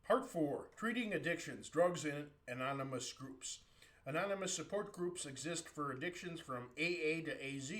Part 4 Treating Addictions, Drugs, and Anonymous Groups. Anonymous support groups exist for addictions from AA to AZ,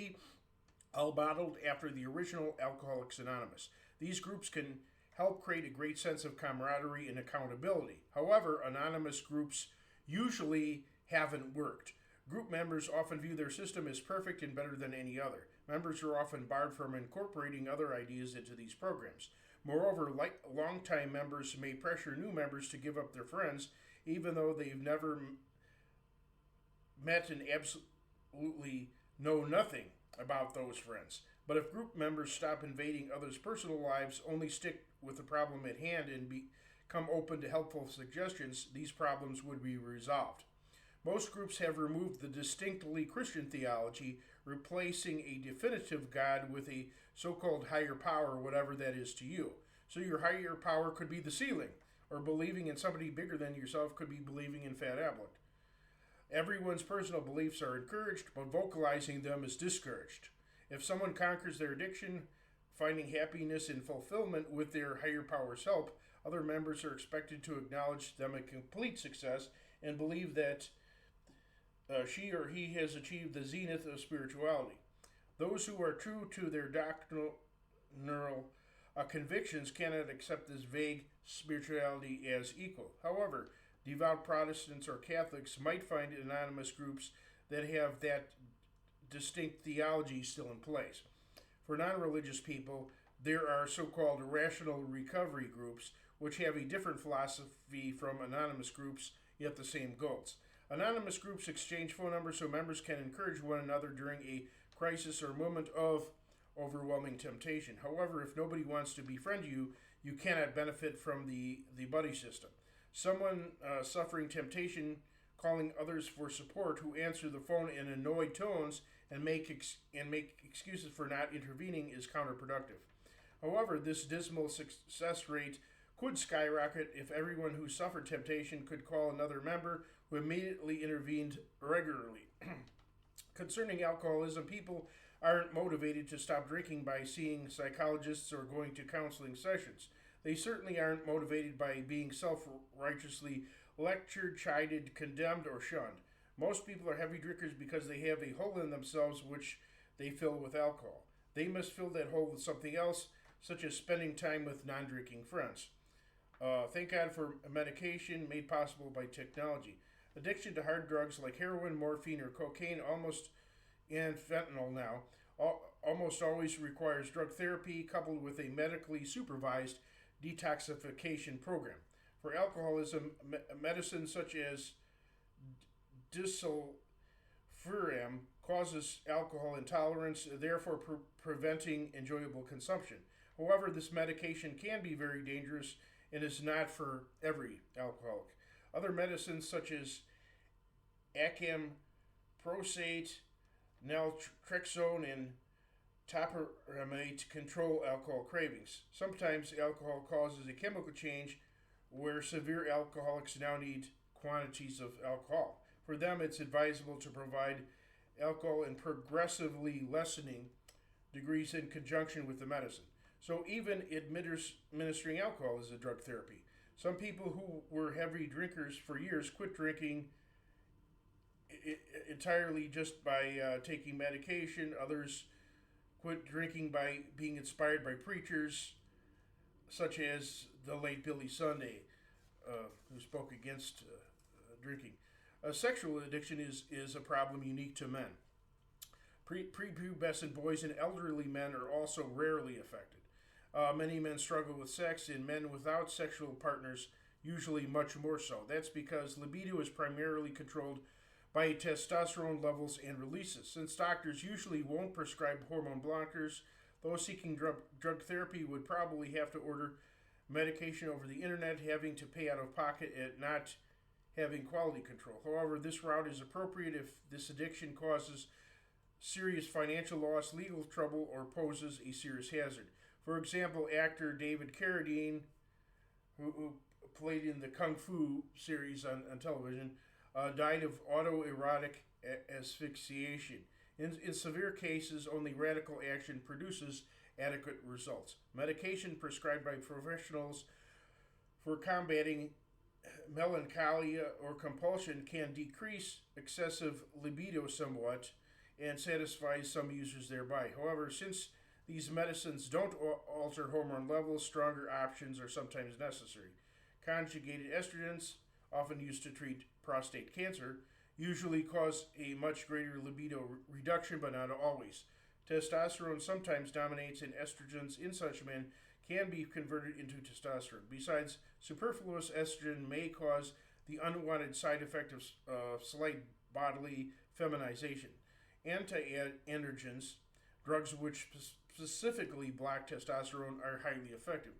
all modeled after the original Alcoholics Anonymous. These groups can help create a great sense of camaraderie and accountability. However, anonymous groups usually haven't worked. Group members often view their system as perfect and better than any other. Members are often barred from incorporating other ideas into these programs. Moreover, longtime members may pressure new members to give up their friends, even though they've never met and absolutely know nothing about those friends. But if group members stop invading others' personal lives, only stick with the problem at hand, and become open to helpful suggestions, these problems would be resolved. Most groups have removed the distinctly Christian theology, replacing a definitive God with a so called higher power, whatever that is to you. So your higher power could be the ceiling, or believing in somebody bigger than yourself could be believing in Fat Ablett. Everyone's personal beliefs are encouraged, but vocalizing them is discouraged. If someone conquers their addiction, finding happiness and fulfillment with their higher power's help, other members are expected to acknowledge them a complete success and believe that she or he has achieved the zenith of spirituality. Those who are true to their doctrinal convictions cannot accept this vague spirituality as equal. However, devout Protestants or Catholics might find anonymous groups that have that distinct theology still in place. For non religious people, there are so called rational recovery groups, which have a different philosophy from anonymous groups, yet the same goals. Anonymous groups exchange phone numbers so members can encourage one another during a crisis or moment of overwhelming temptation. However, if nobody wants to befriend you, you cannot benefit from the buddy system. Someone suffering temptation calling others for support who answer the phone in annoyed tones and make excuses for not intervening is counterproductive. However, this dismal success rate could skyrocket if everyone who suffered temptation could call another member who immediately intervened regularly. Concerning alcoholism, people aren't motivated to stop drinking by seeing psychologists or going to counseling sessions. They certainly aren't motivated by being self righteously lectured, chided, condemned, or shunned. Most people are heavy drinkers because they have a hole in themselves which they fill with alcohol. They must fill that hole with something else, such as spending time with non drinking friends. Thank God for medication made possible by technology. Addiction to hard drugs like heroin, morphine, or cocaine, and fentanyl now, almost always requires drug therapy coupled with a medically supervised detoxification program. For alcoholism, medicines such as disulfiram causes alcohol intolerance, therefore preventing enjoyable consumption. However, this medication can be very dangerous and is not for every alcoholic. Other medicines such as acamprosate, naltrexone, and topiramate control alcohol cravings. Sometimes alcohol causes a chemical change where severe alcoholics now need quantities of alcohol. For them, it's advisable to provide alcohol in progressively lessening degrees in conjunction with the medicine. So even administering alcohol is a drug therapy. Some people who were heavy drinkers for years quit drinking entirely just by taking medication. Others quit drinking by being inspired by preachers such as the late Billy Sunday, who spoke against drinking. Sexual addiction is a problem unique to men. Prepubescent boys and elderly men are also rarely affected. Many men struggle with sex, and men without sexual partners usually much more so. That's because libido is primarily controlled by testosterone levels and releases. Since doctors usually won't prescribe hormone blockers, those seeking drug therapy would probably have to order medication over the internet, having to pay out of pocket and not having quality control. However, this route is appropriate if this addiction causes serious financial loss, legal trouble, or poses a serious hazard. For example, actor David Carradine, who played in the Kung Fu series on television, died of autoerotic asphyxiation. In severe cases, only radical action produces adequate results. Medication prescribed by professionals for combating melancholia or compulsion can decrease excessive libido somewhat and satisfies some users thereby. However, since these medicines don't alter hormone levels, stronger options are sometimes necessary. Conjugated estrogens, often used to treat prostate cancer, usually cause a much greater libido reduction, but not always. Testosterone sometimes dominates, and estrogens in such men can be converted into testosterone. Besides, superfluous estrogen may cause the unwanted side effect of slight bodily feminization. Anti-androgens, drugs which specifically block testosterone, are highly effective.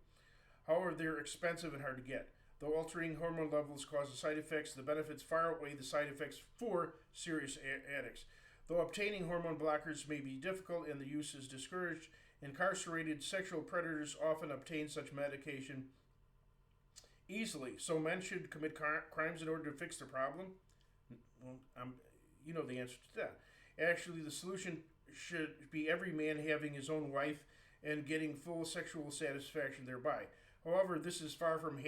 However, they're expensive and hard to get. Though altering hormone levels causes side effects, the benefits far outweigh the side effects for serious addicts. Though obtaining hormone blockers may be difficult and the use is discouraged, incarcerated sexual predators often obtain such medication easily. So men should commit crimes in order to fix the problem? Well, you know the answer to that. Actually, the solution should be every man having his own wife and getting full sexual satisfaction thereby. However, this is far from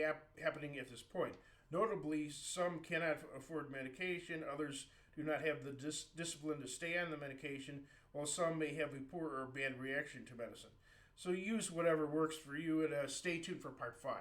happening at this point. Notably, some cannot afford medication, others do not have the discipline to stay on the medication, while some may have a poor or bad reaction to medicine. So use whatever works for you, and stay tuned for part 5.